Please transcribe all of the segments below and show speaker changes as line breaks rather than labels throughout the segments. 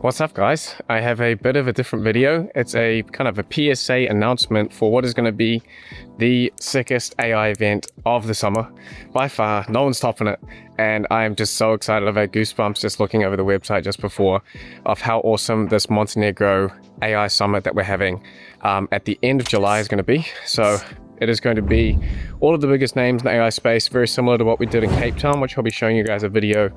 What's up, guys? I have a bit of a different video. It's a kind of a PSA announcement for what is going to be the sickest AI event of the summer. By far, no one's topping it. And I'm just so excited. I've had goosebumps just looking over the website just before of how awesome this Montenegro AI Summit that we're having at the end of July is going to be. So it is going to be all of the biggest names in the AI space, very similar to what we did in Cape Town, which I'll be showing you guys a video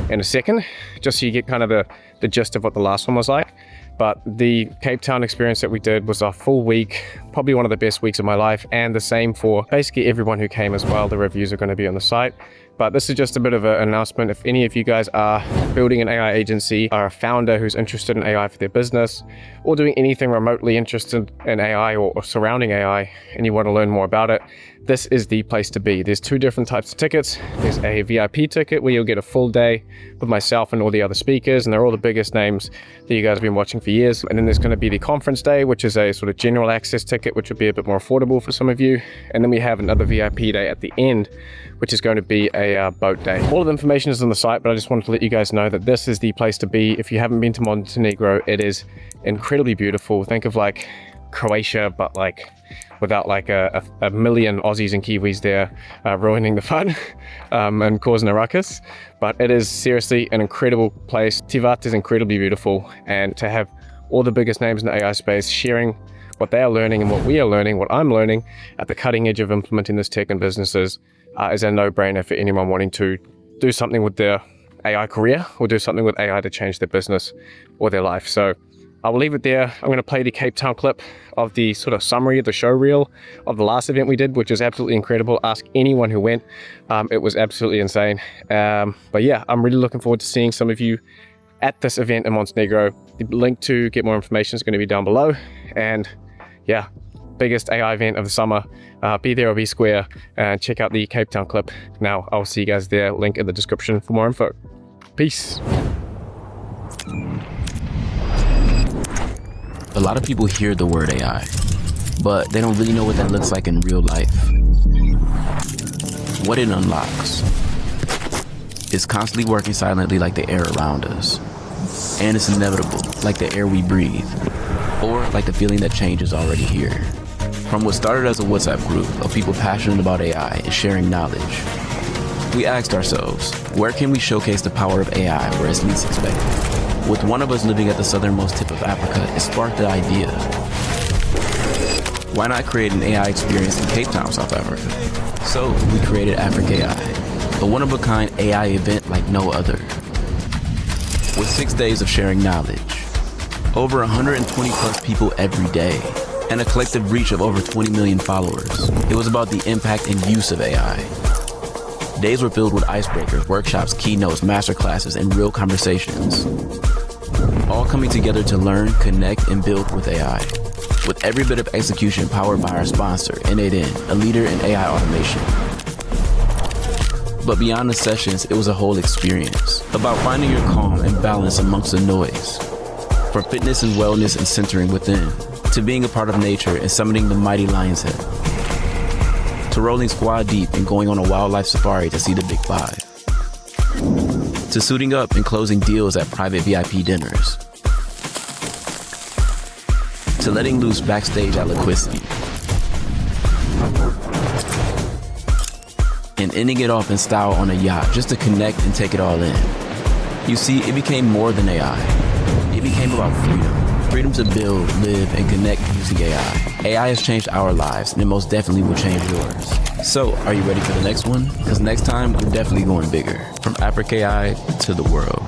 in a second, just so you get kind of the gist of what the last one was like. But the Cape Town experience that we did was a full week, probably one of the best weeks of my life, and the same for basically everyone who came as well. The reviews are going to be on the site. But this is just a bit of an announcement. If any of you guys are building an AI agency, are a founder who's interested in AI for their business, or doing anything remotely interested in AI or surrounding AI, and you want to learn more about it, this is the place to be. There's two different types of tickets. There's a VIP ticket where you'll get a full day with myself and all the other speakers, and they're all the biggest names that you guys have been watching for years. And then there's going to be the conference day, which is a sort of general access ticket, which would be a bit more affordable for some of you. And then we have another VIP day at the end, which is going to be a boat day. All of the information is on the site, but I just wanted to let you guys know that this is the place to be. If you haven't been to Montenegro, it is incredibly beautiful. Think of like Croatia, but like without like a million Aussies and Kiwis there ruining the fun and causing a ruckus. But it is seriously an incredible place. Tivat is incredibly beautiful, and to have all the biggest names in the AI space sharing what they are learning and what we are learning, what I'm learning at the cutting edge of implementing this tech in businesses is a no-brainer for anyone wanting to do something with their AI career or do something with AI to change their business or their life. So I will leave it there. I'm going to play the Cape Town clip of the sort of summary of the show reel of the last event we did, which was absolutely incredible. Ask anyone who went. It was absolutely insane. But yeah, I'm really looking forward to seeing some of you at this event in Montenegro. The link to get more information is going to be down below. And yeah, biggest AI event of the summer. Be there or be square, and check out the Cape Town clip. Now, I'll see you guys there. Link in the description for more info. Peace.
A lot of people hear the word AI, but they don't really know what that looks like in real life. What it unlocks is constantly working silently like the air around us. And it's inevitable, like the air we breathe, or like the feeling that change is already here. From what started as a WhatsApp group of people passionate about AI and sharing knowledge, we asked ourselves, where can we showcase the power of AI where it's least expected? With one of us living at the southernmost tip of Africa, it sparked the idea. Why not create an AI experience in Cape Town, South Africa? So we created Africa AI, a one-of-a-kind AI event like no other. With 6 days of sharing knowledge, over 120 plus people every day, and a collective reach of over 20 million followers. It was about the impact and use of AI. Days were filled with icebreakers, workshops, keynotes, masterclasses, and real conversations. All coming together to learn, connect, and build with AI. With every bit of execution powered by our sponsor, N8N, a leader in AI automation. But beyond the sessions, it was a whole experience. About finding your calm and balance amongst the noise. From fitness and wellness and centering within, to being a part of nature and summoning the mighty lion's head. To rolling squad deep and going on a wildlife safari to see the Big Five. To suiting up and closing deals at private VIP dinners. To letting loose backstage at Liquidity. And ending it off in style on a yacht just to connect and take it all in. You see, it became more than AI. It became about freedom. Freedom to build, live, and connect using AI. AI has changed our lives, and it most definitely will change yours. So, are you ready for the next one? Because next time, we're definitely going bigger. From Africa AI to the world.